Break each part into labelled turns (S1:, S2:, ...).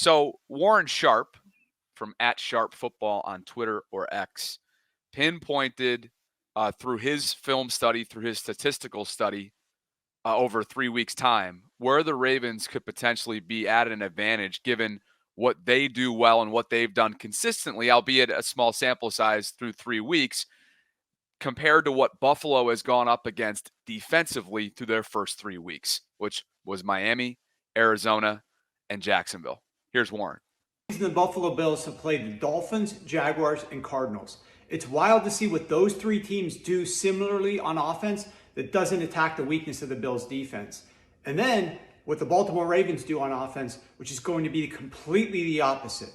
S1: So Warren Sharp from @SharpFootball on Twitter or X pinpointed through his film study, through his statistical study over 3 weeks' time, where the Ravens could potentially be at an advantage given what they do well and what they've done consistently, albeit a small sample size through 3 weeks, compared to what Buffalo has gone up against defensively through their first 3 weeks, which was Miami, Arizona, and Jacksonville. Here's Warren.
S2: The Buffalo Bills have played the Dolphins, Jaguars, and Cardinals. It's wild to see what those three teams do similarly on offense that doesn't attack the weakness of the Bills' defense. And then what the Baltimore Ravens do on offense, which is going to be completely the opposite.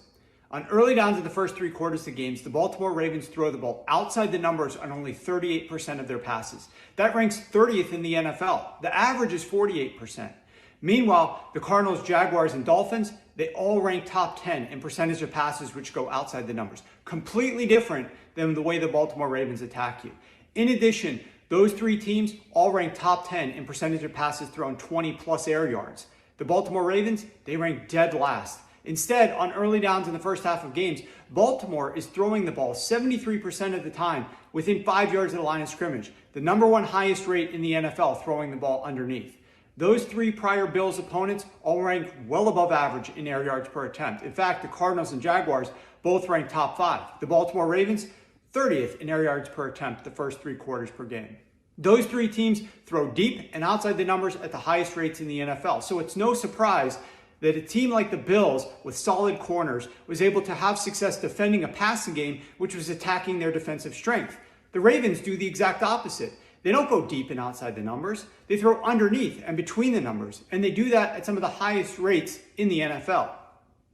S2: On early downs of the first 3 quarters of the games, the Baltimore Ravens throw the ball outside the numbers on only 38% of their passes. That ranks 30th in the NFL. The average is 48%. Meanwhile, the Cardinals, Jaguars, and Dolphins, they all rank top 10 in percentage of passes which go outside the numbers. Completely different than the way the Baltimore Ravens attack you. In addition, those three teams all rank top 10 in percentage of passes thrown 20-plus air yards. The Baltimore Ravens, they rank dead last. Instead, on early downs in the first half of games, Baltimore is throwing the ball 73% of the time within 5 yards of the line of scrimmage, the number one highest rate in the NFL throwing the ball underneath. Those 3 prior Bills opponents all rank well above average in air yards per attempt. In fact, the Cardinals and Jaguars both rank top 5. The Baltimore Ravens, 30th in air yards per attempt the first 3 quarters per game. Those 3 teams throw deep and outside the numbers at the highest rates in the NFL. So it's no surprise that a team like the Bills with solid corners was able to have success defending a passing game which was attacking their defensive strength. The Ravens do the exact opposite. They don't go deep and outside the numbers. They throw underneath and between the numbers, and they do that at some of the highest rates in the NFL.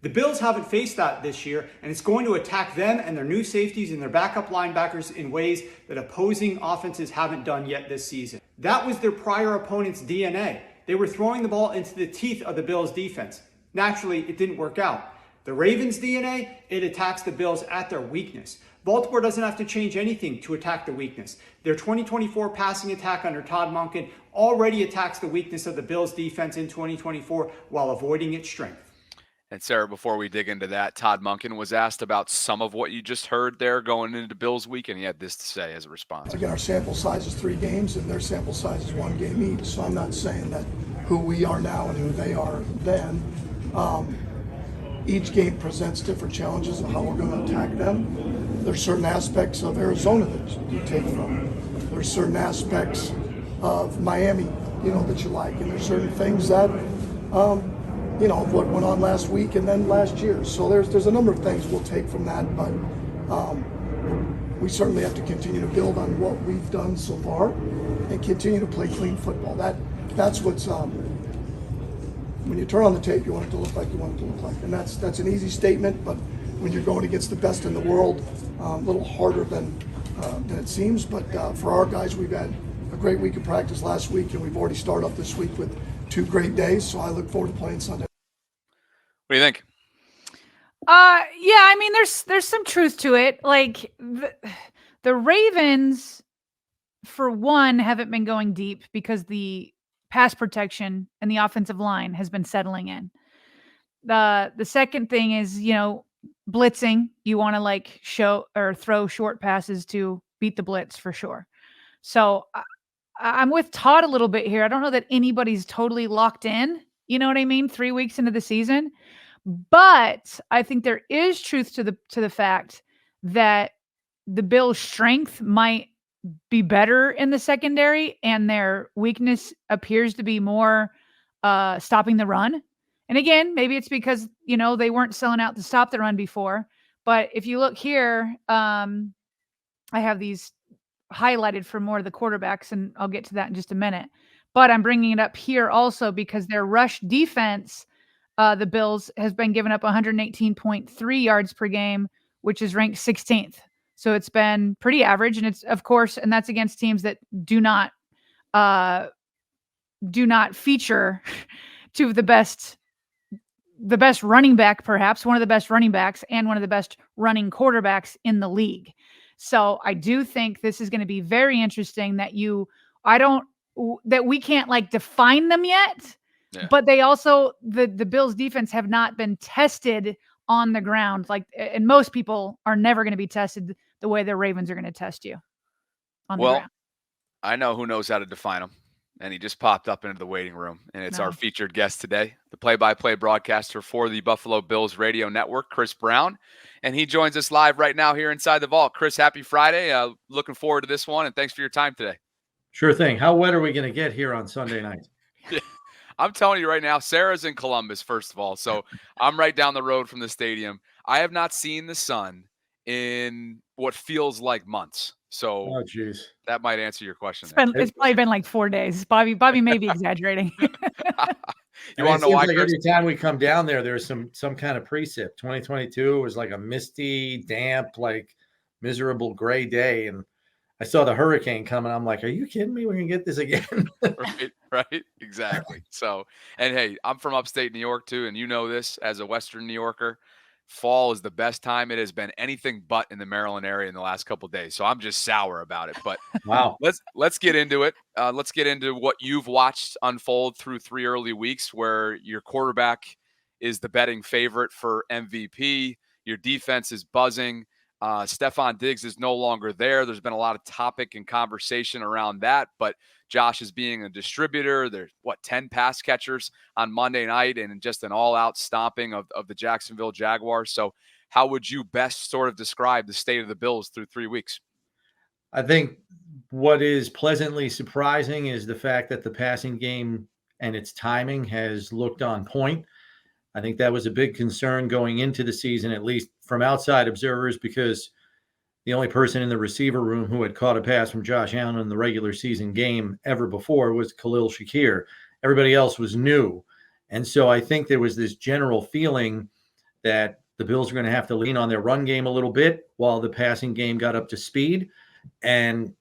S2: The Bills haven't faced that this year, and it's going to attack them and their new safeties and their backup linebackers in ways that opposing offenses haven't done yet this season. That was their prior opponent's DNA. They were throwing the ball into the teeth of the Bills' defense. Naturally, it didn't work out. The Ravens' DNA, it attacks the Bills at their weakness. Baltimore doesn't have to change anything to attack the weakness. Their 2024 passing attack under Todd Monken already attacks the weakness of the Bills' defense in 2024 while avoiding its strength.
S1: And Sarah, before we dig into that, Todd Monken was asked about some of what you just heard there going into Bills week, and he had this to say as a response.
S3: Again, our sample size is 3 games, and their sample size is 1 game each. So I'm not saying that who we are now and who they are then. Each game presents different challenges of how we're going to attack them. There's certain aspects of Arizona that you take from. There's certain aspects of Miami, that you like, and there's certain things that, what went on last week and then last year. So there's a number of things we'll take from that, but we certainly have to continue to build on what we've done so far and continue to play clean football. That's what's when you turn on the tape, you want it to look like you want it to look like, and that's an easy statement. But when you're going against the best in the world, a little harder than it seems. But for our guys, we've had a great week of practice last week, and we've already started off this week with 2 great days. So I look forward to playing Sunday.
S1: What do you think?
S4: Yeah, I mean, there's some truth to it. Like the Ravens, for one, haven't been going deep because the pass protection and the offensive line has been settling in. The second thing is, blitzing. You want to show or throw short passes to beat the blitz for sure. So I'm with Todd a little bit here. I don't know that anybody's totally locked in. You know what I mean? 3 weeks into the season. But I think there is truth to the fact that the Bills' strength might be better in the secondary, and their weakness appears to be more stopping the run. And again, maybe it's because, they weren't selling out to stop the run before. But if you look here, I have these highlighted for more of the quarterbacks, and I'll get to that in just a minute. But I'm bringing it up here also because their rush defense, the Bills, has been giving up 118.3 yards per game, which is ranked 16th. So it's been pretty average, and it's, of course, and that's against teams that do not feature to the best running back, perhaps one of the best running backs and one of the best running quarterbacks in the league. So I do think this is going to be very interesting that we can't define them yet,
S1: Yeah.
S4: But they also, the Bills defense have not been tested on the ground. Like, and most people are never going to be tested the way the Ravens are going to test you on the ground.
S1: I know who knows how to define him, and he just popped up into the waiting room, and it's our featured guest today, the play-by-play broadcaster for the Buffalo Bills radio network, Chris Brown, and he joins us live right now here inside the vault. Chris, happy Friday. Looking forward to this one, and thanks for your time today.
S5: Sure thing. How wet are we going to get here on Sunday night?
S1: Yeah. I'm telling you right now, Sarah's in Columbus, first of all, so I'm right down the road from the stadium. I have not seen the sun in what feels like months. So
S5: Oh, geez.
S1: that might answer your question.
S4: It's probably been like 4 days. Bobby may be exaggerating.
S1: You want to know why?
S5: Like every time we come down there, there's some kind of precip. 2022 was like a misty, damp, like miserable gray day, and I saw the hurricane coming. I'm like, are you kidding me? We're gonna get this again.
S1: Right, exactly. So, and hey, I'm from upstate New York too, and you know this as a Western New Yorker. Fall is the best time it has been anything but in the Maryland area in the last couple of days. So I'm just sour about it. But
S5: wow,
S1: let's get into it. Let's get into what you've watched unfold through 3 early weeks, where your quarterback is the betting favorite for MVP. Your defense is buzzing. Stephon Diggs is no longer there. There's been a lot of topic and conversation around that, but Josh is being a distributor. There's 10 pass catchers on Monday night and just an all-out stomping of the Jacksonville Jaguars. So how would you best sort of describe the state of the Bills through 3 weeks?
S5: I think what is pleasantly surprising is the fact that the passing game and its timing has looked on point. I think that was a big concern going into the season, at least from outside observers, because the only person in the receiver room who had caught a pass from Josh Allen in the regular season game ever before was Khalil Shakir. Everybody else was new. And so I think there was this general feeling that the Bills are going to have to lean on their run game a little bit while the passing game got up to speed. And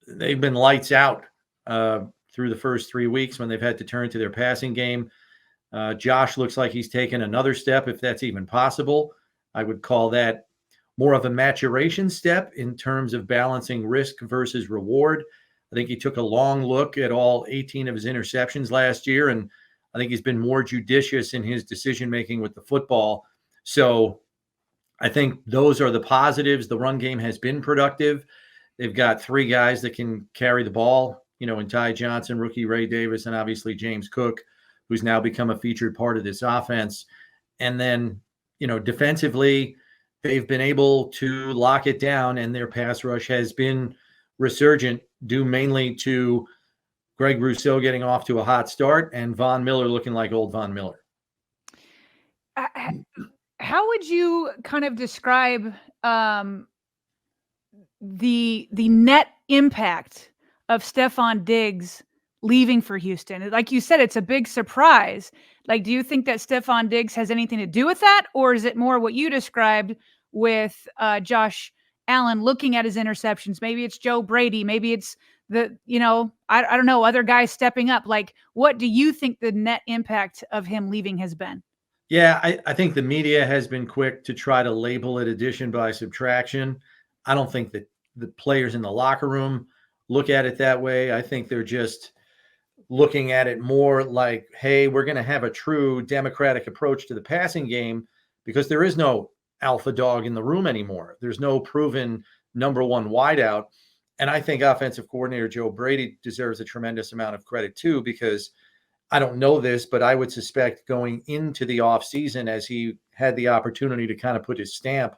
S5: they've been lights out through the first 3 weeks when they've had to turn to their passing game. Josh looks like he's taken another step, if that's even possible. I would call that more of a maturation step in terms of balancing risk versus reward. I think he took a long look at all 18 of his interceptions last year, and I think he's been more judicious in his decision-making with the football. So I think those are the positives. The run game has been productive. They've got 3 guys that can carry the ball, in Ty Johnson, rookie Ray Davis, and obviously James Cook, who's now become a featured part of this offense. And then, defensively, they've been able to lock it down, and their pass rush has been resurgent, due mainly to Greg Rousseau getting off to a hot start and Von Miller looking like old Von Miller.
S4: How would you kind of describe the net impact of Stephon Diggs leaving for Houston? Like you said, it's a big surprise. Like, do you think that Stephon Diggs has anything to do with that? Or is it more what you described with Josh Allen looking at his interceptions? Maybe it's Joe Brady. Maybe it's I don't know, other guys stepping up. Like, what do you think the net impact of him leaving has been?
S5: Yeah, I think the media has been quick to try to label it addition by subtraction. I don't think that the players in the locker room look at it that way. I think they're just looking at it more like, hey, we're going to have a true democratic approach to the passing game because there is no alpha dog in the room anymore. There's no proven number one wideout. And I think offensive coordinator Joe Brady deserves a tremendous amount of credit too, because I don't know this, but I would suspect going into the offseason, as he had the opportunity to kind of put his stamp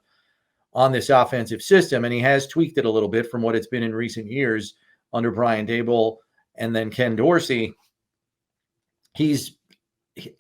S5: on this offensive system, and he has tweaked it a little bit from what it's been in recent years under Brian Daboll and then Ken Dorsey. He's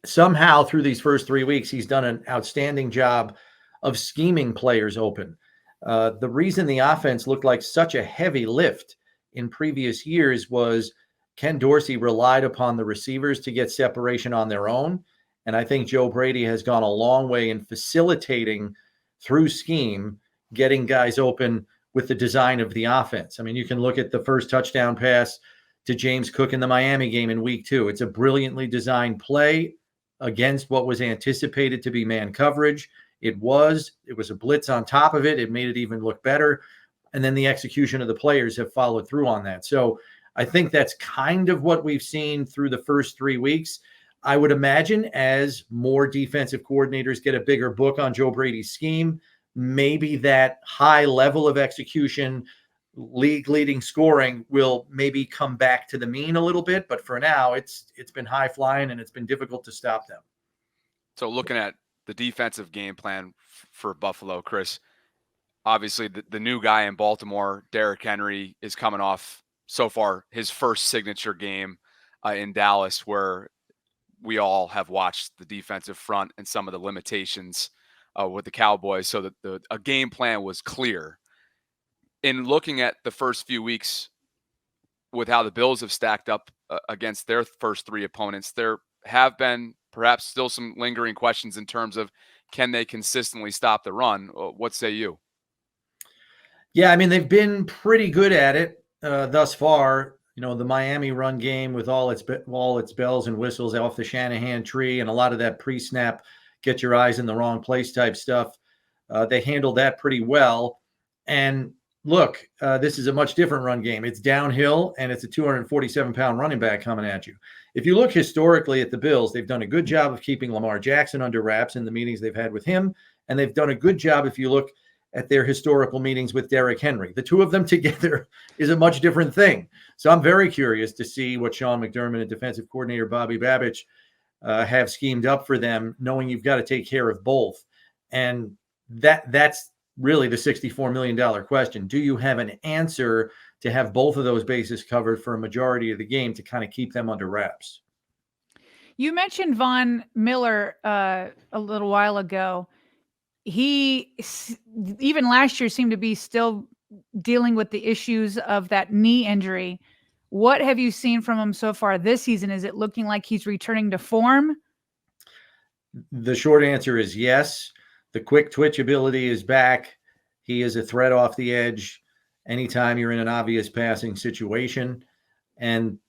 S5: somehow through these first 3 weeks, he's done an outstanding job of scheming players open. The reason the offense looked like such a heavy lift in previous years was Ken Dorsey relied upon the receivers to get separation on their own. And I think Joe Brady has gone a long way in facilitating through scheme, getting guys open with the design of the offense. I mean, you can look at the first touchdown pass to James Cook in the Miami game in week 2. It's a brilliantly designed play against what was anticipated to be man coverage. It was a blitz on top of it. It made it even look better. And then the execution of the players have followed through on that. So I think that's kind of what we've seen through the first 3 weeks. I would imagine as more defensive coordinators get a bigger book on Joe Brady's scheme, maybe that high level of execution, league leading scoring will maybe come back to the mean a little bit. But for now, it's been high flying and it's been difficult to stop them.
S1: So looking at the defensive game plan for Buffalo, Chris, obviously the new guy in Baltimore, Derrick Henry, is coming off so far his first signature game in Dallas, where we all have watched the defensive front and some of the limitations with the Cowboys, so that a game plan was clear. In looking at the first few weeks with how the Bills have stacked up against their first three opponents, there have been perhaps still some lingering questions in terms of, can they consistently stop the run? What say you?
S5: Yeah, I mean, they've been pretty good at it thus far. You know, the Miami run game with all its bells and whistles off the Shanahan tree and a lot of that pre-snap, get your eyes in the wrong place type stuff. They handled that pretty well. And look, this is a much different run game. It's downhill, and it's a 247-pound running back coming at you. If you look historically at the Bills, they've done a good job of keeping Lamar Jackson under wraps in the meetings they've had with him, and they've done a good job if you look at their historical meetings with Derrick Henry. The two of them together is a much different thing. So I'm very curious to see what Sean McDermott and defensive coordinator Bobby Babich have schemed up for them, knowing you've got to take care of both. And that's really the $64 million question. Do you have an answer to have both of those bases covered for a majority of the game to kind of keep them under wraps?
S4: You mentioned Von Miller a little while ago. He, even last year, seemed to be still dealing with the issues of that knee injury. What have you seen from him so far this season? Is it looking like he's returning to form?
S5: The short answer is yes. The quick twitch ability is back. He is a threat off the edge anytime you're in an obvious passing situation. And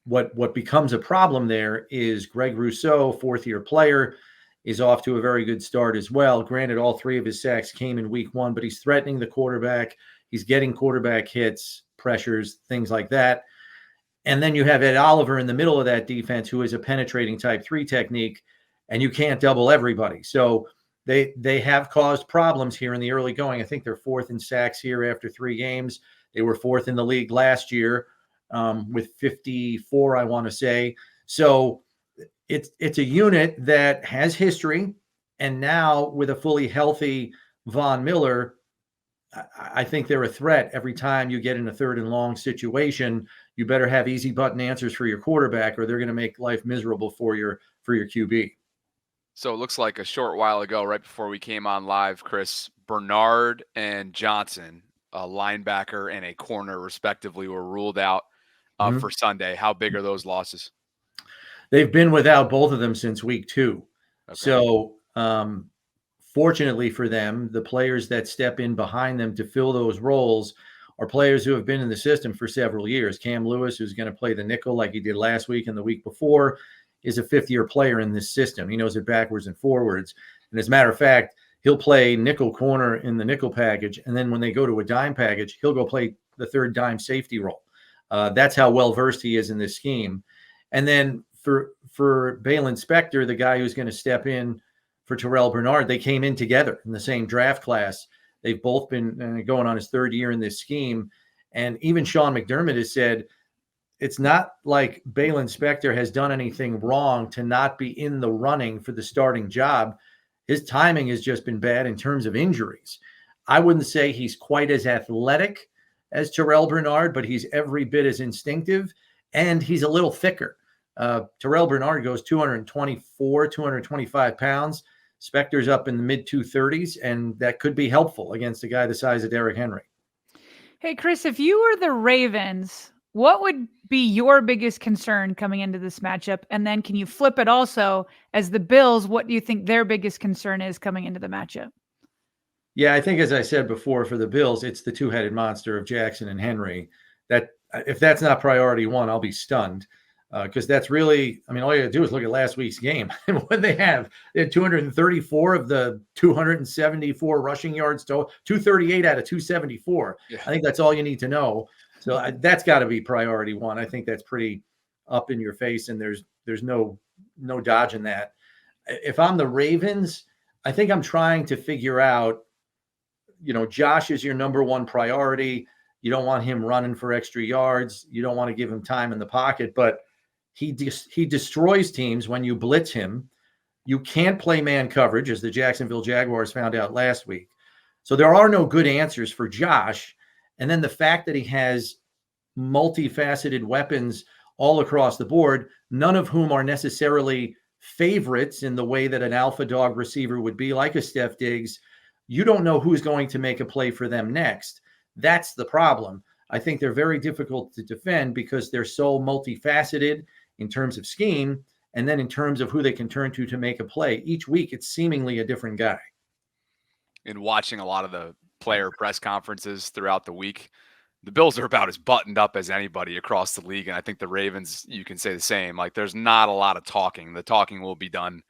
S5: what becomes a problem there is Greg Rousseau, fourth-year player, is off to a very good start as well. Granted, all three of his sacks came in week one, but he's threatening the quarterback. He's getting quarterback hits, pressures, things like that. And then you have Ed Oliver in the middle of that defense, who is a penetrating type 3 technique, and you can't double everybody. So they have caused problems here in the early going. I think they're fourth in sacks here after 3 games. They were fourth in the league last year with 54, I want to say. So it's a unit that has history, and now with a fully healthy Von Miller, I think they're a threat every time you get in a third and long situation. You better have easy button answers for your quarterback, or they're going to make life miserable for your QB.
S1: So it looks like a short while ago, right before we came on live, Chris, Bernard and Johnson, a linebacker and a corner respectively, were ruled out for Sunday. How big are those losses?
S5: They've been without both of them since week 2. Okay. So fortunately for them, the players that step in behind them to fill those roles are players who have been in the system for several years. Cam Lewis, who's going to play the nickel like he did last week and the week before, is a 5th-year player in this system. He knows it backwards and forwards. And as a matter of fact, he'll play nickel corner in the nickel package, and then when they go to a dime package, he'll go play the third dime safety role. That's how well-versed he is in this scheme. And then for Balin Spector, the guy who's going to step in for Terrell Bernard, they came in together in the same draft class. They've both been going on his 3rd year in this scheme. And even Sean McDermott has said it's not like Balin Spector has done anything wrong to not be in the running for the starting job. His timing has just been bad in terms of injuries. I wouldn't say he's quite as athletic as Terrell Bernard, but he's every bit as instinctive, and he's a little thicker. Terrell Bernard goes 224, 225 pounds. Spector's up in the mid-230s, and that could be helpful against a guy the size of Derrick Henry.
S4: Hey, Chris, if you were the Ravens, what would be your biggest concern coming into this matchup? And then can you flip it also as the Bills? What do you think their biggest concern is coming into the matchup?
S5: Yeah, I think, as I said before, for the Bills, it's the two-headed monster of Jackson and Henry. That if that's not priority one, I'll be stunned. Because that's really, I mean, all you got to do is look at last week's game. And what they had 234 of the 274 rushing yards, 238 out of 274. Yeah. I think that's all you need to know. So that's got to be priority one. I think that's pretty up in your face, and there's no no dodging that. If I'm the Ravens, I think I'm trying to figure out, Josh is your number one priority. You don't want him running for extra yards. You don't want to give him time in the pocket, but he destroys teams when you blitz him. You can't play man coverage, as the Jacksonville Jaguars found out last week. So there are no good answers for Josh. And then the fact that he has multifaceted weapons all across the board, none of whom are necessarily favorites in the way that an alpha dog receiver would be, like a Steph Diggs. You don't know who's going to make a play for them next. That's the problem. I think they're very difficult to defend because they're so multifaceted in terms of scheme, and then in terms of who they can turn to make a play. Each week, it's seemingly a different guy.
S1: In watching a lot of the player press conferences throughout the week, the Bills are about as buttoned up as anybody across the league. And I think the Ravens, you can say the same. Like, there's not a lot of talking. The talking will be done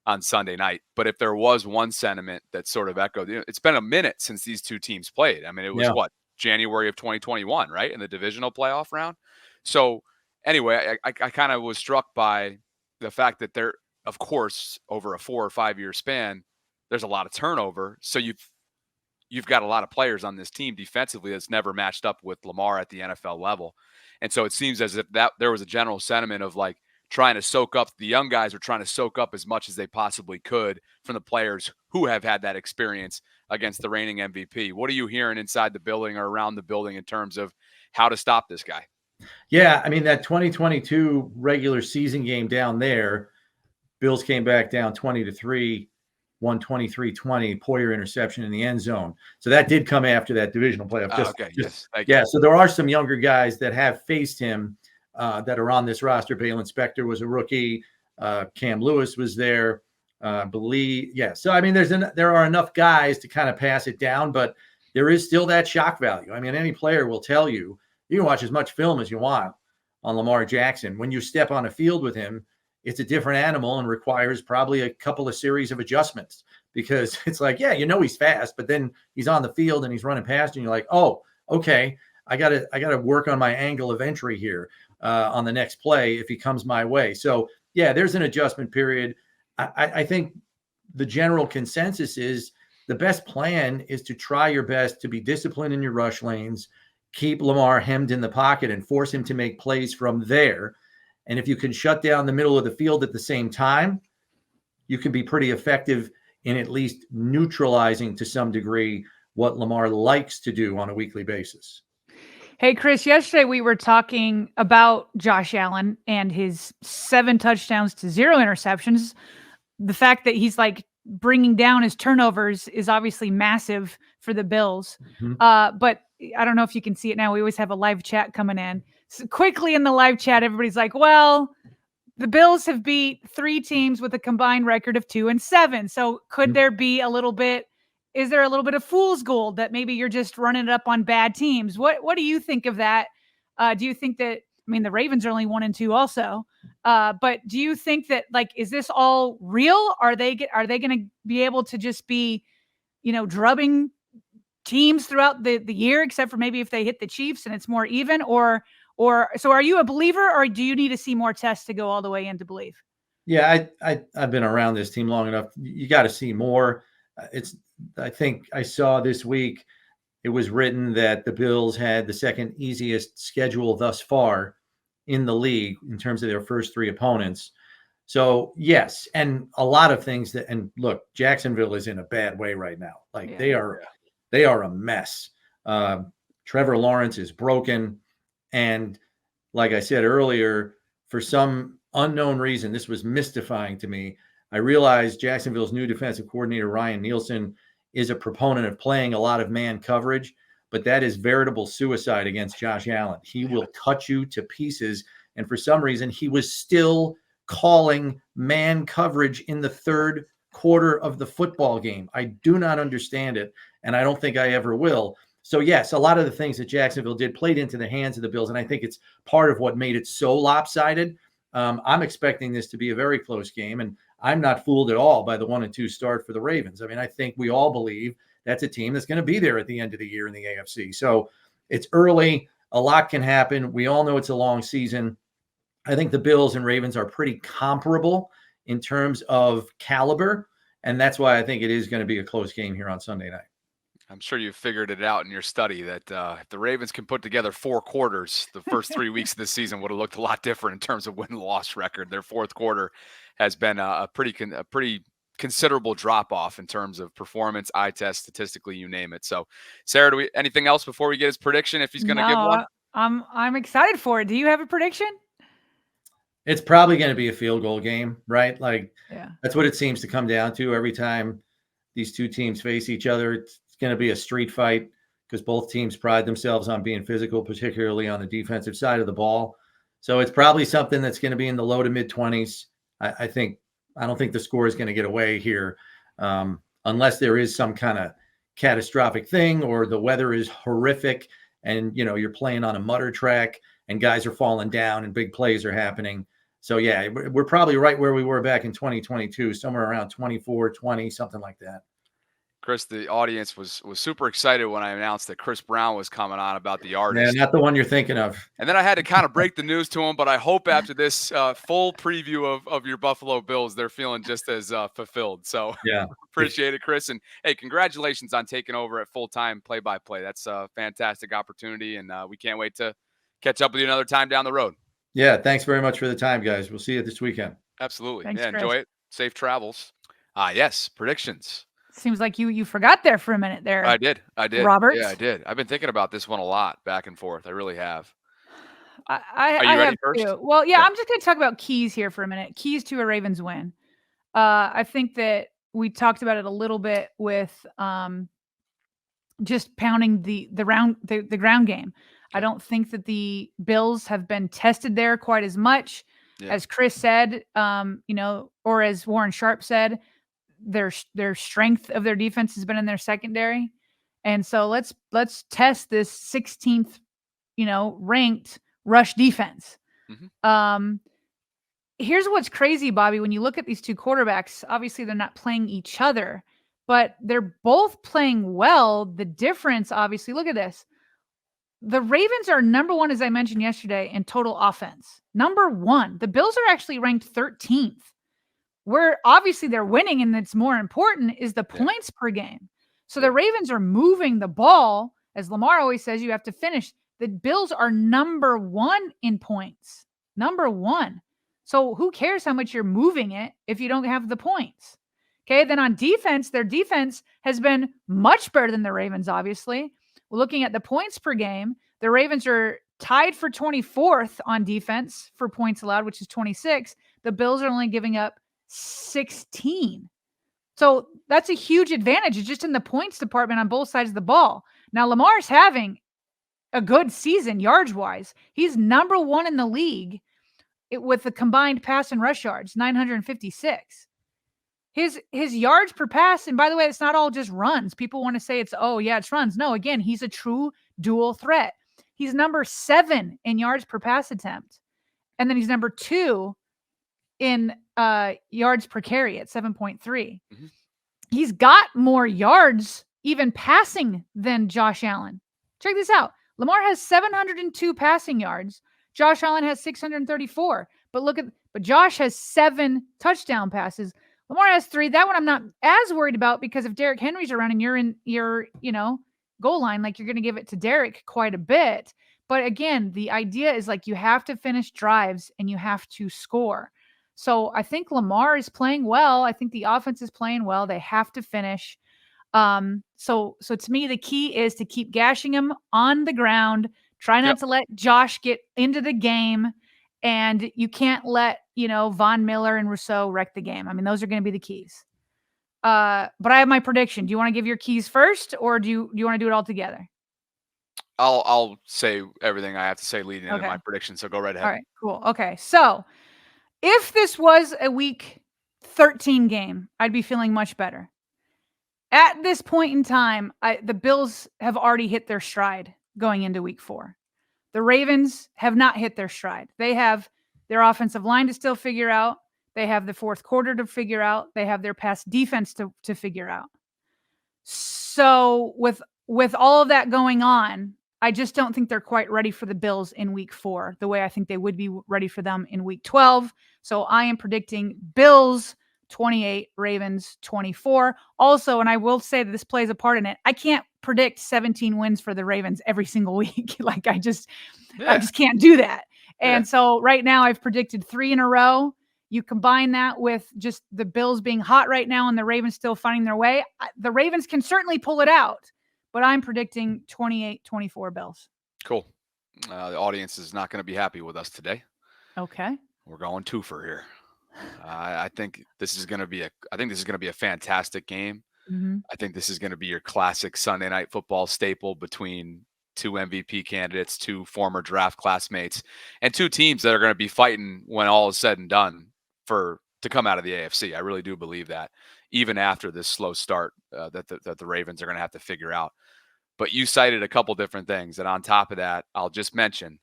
S1: on Sunday night. But if there was one sentiment that sort of echoed, it's been a minute since these two teams played. I mean, it was January of 2021, right? In the divisional playoff round. So anyway, I kind of was struck by the fact that there, of course, over a 4 or 5 year span, there's a lot of turnover. So you've got a lot of players on this team defensively that's never matched up with Lamar at the NFL level. And so it seems as if that there was a general sentiment of like trying to soak up, the young guys are trying to soak up as much as they possibly could from the players who have had that experience against the reigning MVP. What are you hearing inside the building or around the building in terms of how to stop this guy?
S5: Yeah, I mean, that 2022 regular season game down there, Bills came back down 20-3, won 23-20, Poyer interception in the end zone. So that did come after that divisional playoff.
S1: Yes.
S5: So there are some younger guys that have faced him that are on this roster. Balin Spector was a rookie. Cam Lewis was there. So I mean, there are enough guys to kind of pass it down, but there is still that shock value. I mean, any player will tell you, you can watch as much film as you want on Lamar Jackson. When you step on a field with him, it's a different animal and requires probably a couple of series of adjustments, because it's like, he's fast, but then he's on the field and he's running past you and you're like, oh, okay, I gotta work on my angle of entry here on the next play if he comes my way. So yeah, there's an adjustment period. I think the general consensus is the best plan is to try your best to be disciplined in your rush lanes, keep Lamar hemmed in the pocket and force him to make plays from there. And if you can shut down the middle of the field at the same time, you can be pretty effective in at least neutralizing to some degree what Lamar likes to do on a weekly basis.
S4: Hey, Chris, yesterday we were talking about Josh Allen and his 7 touchdowns to 0 interceptions. The fact that he's like bringing down his turnovers is obviously massive for the Bills. Mm-hmm. But I don't know if you can see it now. We always have a live chat coming in. So quickly in the live chat, everybody's like, well, the Bills have beat 3 teams with a combined record of 2-7. So could there be is there a little bit of fool's gold that maybe you're just running it up on bad teams? What do you think of that? Do you think that, I mean, the Ravens are only 1-2 also. But do you think that, like, is this all real? Are they going to be able to just be, drubbing teams throughout the year, except for maybe if they hit the Chiefs and it's more even? Or so are you a believer, or do you need to see more tests to go all the way in to believe?
S5: Yeah, I've been around this team long enough. You got to see more. I think I saw this week it was written that the Bills had the second easiest schedule thus far in the league in terms of their first 3 opponents. So yes, and a lot of things and look, Jacksonville is in a bad way right now. Like they are a mess. Trevor Lawrence is broken. And like I said earlier, for some unknown reason, this was mystifying to me. I realized Jacksonville's new defensive coordinator, Ryan Nielsen, is a proponent of playing a lot of man coverage, but that is veritable suicide against Josh Allen. He will cut you to pieces. And for some reason, he was still calling man coverage in the 3rd quarter of the football game. I do not understand it, and I don't think I ever will. So yes, a lot of the things that Jacksonville did played into the hands of the Bills, and I think it's part of what made it so lopsided. I'm expecting this to be a very close game, and I'm not fooled at all by the 1-2 start for the Ravens. I mean, I think we all believe that's a team that's going to be there at the end of the year in the AFC. So it's early. A lot can happen. We all know it's a long season. I think the Bills and Ravens are pretty comparable in terms of caliber. And that's why I think it is going to be a close game here on Sunday night.
S1: I'm sure you figured it out in your study that if the Ravens can put together 4 quarters, the first 3 weeks of the season would have looked a lot different in terms of win-loss record. Their fourth quarter has been a pretty considerable drop-off in terms of performance, eye test, statistically, you name it. So, Sarah, anything else before we get his prediction if he's going to give one?
S4: I'm excited for it. Do you have a prediction?
S5: It's probably going to be a field goal game, right? Like,
S4: yeah,
S5: that's what it seems to come down to every time these two teams face each other. It's going to be a street fight because both teams pride themselves on being physical, particularly on the defensive side of the ball. So it's probably something that's going to be in the low to mid 20s. I don't think the score is going to get away here unless there is some kind of catastrophic thing or the weather is horrific and, you're playing on a mutter track and guys are falling down and big plays are happening. So, yeah, we're probably right where we were back in 2022, somewhere around 24-20, something like that.
S1: Chris, the audience was super excited when I announced that Chris Brown was coming on about the artist.
S5: Yeah, not the one you're thinking of.
S1: And then I had to kind of break the news to him, but I hope after this full preview of your Buffalo Bills, they're feeling just as fulfilled. So
S5: yeah,
S1: appreciate it, Chris. And hey, congratulations on taking over at full-time play-by-play. That's a fantastic opportunity, and we can't wait to catch up with you another time down the road.
S5: Yeah, thanks very much for the time, guys. We'll see you this weekend.
S1: Absolutely.
S4: Thanks,
S1: yeah,
S4: Chris.
S1: enjoy it. Safe travels. Yes, predictions.
S4: Seems like you forgot there for a minute there.
S1: I did.
S4: Robert.
S1: Yeah, I did. I've been thinking about this one a lot, back and forth. I really have.
S4: I
S1: Are you ready
S4: have
S1: first?
S4: too. Well, yeah, I'm just going to talk about keys here for a minute. Keys to a Ravens win. I think that we talked about it a little bit with just pounding the ground game. I don't think that the Bills have been tested there quite as much as Chris said, or as Warren Sharp said. Their strength of their defense has been in their secondary. And so let's test this 16th, ranked rush defense.
S1: Mm-hmm.
S4: Here's what's crazy, Bobby. When you look at these two quarterbacks, obviously they're not playing each other, but they're both playing well. The difference, obviously, look at this. The Ravens are number 1, as I mentioned yesterday, in total offense. Number 1. The Bills are actually ranked 13th. Where obviously they're winning, and it's more important, is the points per game. So the Ravens are moving the ball. As Lamar always says, you have to finish. The Bills are number 1 in points. Number 1. So who cares how much you're moving it if you don't have the points? Okay, then on defense, their defense has been much better than the Ravens, obviously. We're looking at the points per game. The Ravens are tied for 24th on defense for points allowed, which is 26. The Bills are only giving up 16. So that's a huge advantage. It's just in the points department on both sides of the ball. Now, Lamar's having a good season yards wise. He's number 1 in the league with the combined pass and rush yards, 956. His yards per pass, and by the way, it's not all just runs. People want to say it's runs. No, again, he's a true dual threat. He's number 7 in yards per pass attempt. And then he's number 2 in yards per carry at 7.3.
S1: Mm-hmm.
S4: He's got more yards even passing than Josh Allen. Check this out. Lamar has 702 passing yards. Josh Allen has 634. But Josh has 7 touchdown passes. Lamar has 3. That one I'm not as worried about because if Derrick Henry's around and you're in your, goal line, like you're going to give it to Derrick quite a bit. But again, the idea is like you have to finish drives and you have to score. So I think Lamar is playing well. I think the offense is playing well. They have to finish. So to me, the key is to keep gashing him on the ground. Try not to let Josh get into the game. And you can't let, Von Miller and Rousseau wreck the game. I mean, those are going to be the keys. But I have my prediction. Do you want to give your keys first or do you want to do it all together?
S1: I'll say everything I have to say leading into my prediction. So go right ahead.
S4: All right, cool. Okay. So if this was a week 13 game, I'd be feeling much better. At this point in time, the Bills have already hit their stride going into week 4. The Ravens have not hit their stride. They have their offensive line to still figure out. They have the fourth quarter to figure out. They have their pass defense to figure out. So with all of that going on, I just don't think they're quite ready for the Bills in week 4, the way I think they would be ready for them in week 12. So I am predicting Bills 28, Ravens 24. Also, and I will say that this plays a part in it, I can't predict 17 wins for the Ravens every single week. Like I just can't do that. And so right now I've predicted 3 in a row. You combine that with just the Bills being hot right now and the Ravens still finding their way. The Ravens can certainly pull it out, but I'm predicting 28-24 Bills.
S1: Cool. The audience is not going to be happy with us today.
S4: Okay.
S1: We're going 2 for here. I think this is going to be a fantastic game.
S4: Mm-hmm.
S1: I think this is going to be your classic Sunday night football staple between 2 MVP candidates, 2 former draft classmates, and 2 teams that are going to be fighting when all is said and done to come out of the AFC. I really do believe that, even after this slow start that the Ravens are going to have to figure out. But you cited a couple different things, and on top of that, I'll just mention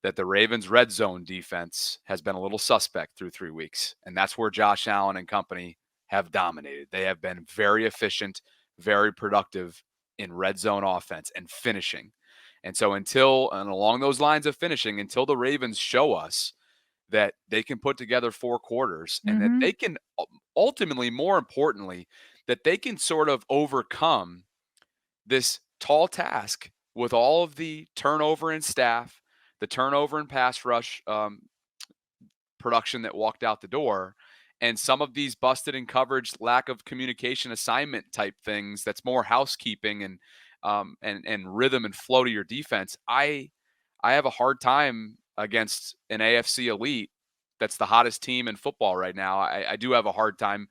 S1: that the Ravens' red zone defense has been a little suspect through 3 weeks, and that's where Josh Allen and company have dominated. They have been very efficient, very productive in red zone offense and finishing. And so along those lines of finishing, until the Ravens show us that they can put together 4 quarters and that they can ultimately, more importantly, that they can sort of overcome this tall task with all of the turnover in staff, the turnover in pass rush production that walked out the door, and some of these busted in coverage, lack of communication assignment type things that's more housekeeping and rhythm and flow to your defense. I have a hard time against an AFC elite that's the hottest team in football right now. I do have a hard time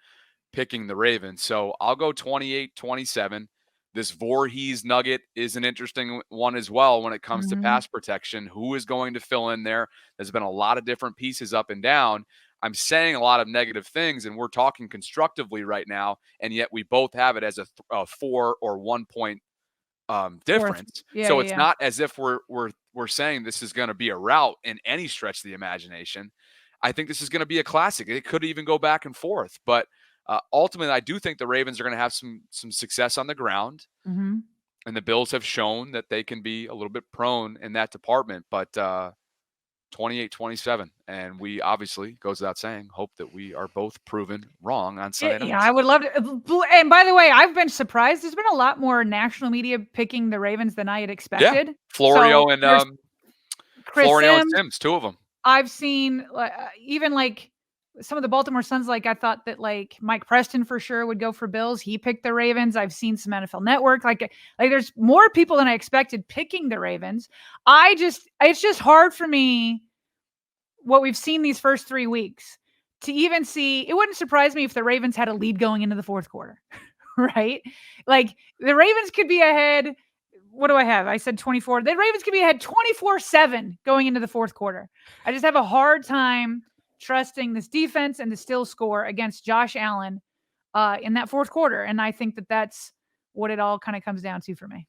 S1: picking the Ravens. So I'll go 28-27. This Voorhees nugget is an interesting one as well when it comes to pass protection. Who is going to fill in there? There's been a lot of different pieces up and down. I'm saying a lot of negative things, and we're talking constructively right now, and yet we both have it as a 4 or 1 point difference. So it's not as if we're saying this is going to be a rout in any stretch of the imagination. I think this is going to be a classic. It could even go back and forth, but ultimately, I do think the Ravens are going to have some success on the ground, and the Bills have shown that they can be a little bit prone in that department. But 28-27, and we obviously, goes without saying, hope that we are both proven wrong on Sunday night.
S4: Yeah, I would love to. And by the way, I've been surprised. There's been a lot more national media picking the Ravens than I had expected.
S1: Yeah, Florio
S4: so
S1: and Florio and Sims, 2 of them.
S4: I've seen even like some of the Baltimore Suns, like I thought that like Mike Preston for sure would go for Bills. He picked the Ravens. I've seen some NFL Network. Like there's more people than I expected picking the Ravens. It's just hard for me what we've seen these first 3 weeks to even see. It wouldn't surprise me if the Ravens had a lead going into the 4th quarter, right? Like the Ravens could be ahead. What do I have? I said 24. The Ravens could be ahead 24-7 going into the 4th quarter. I just have a hard time trusting this defense and to still score against Josh Allen in that 4th quarter. And I think that that's what it all kind of comes down to for me.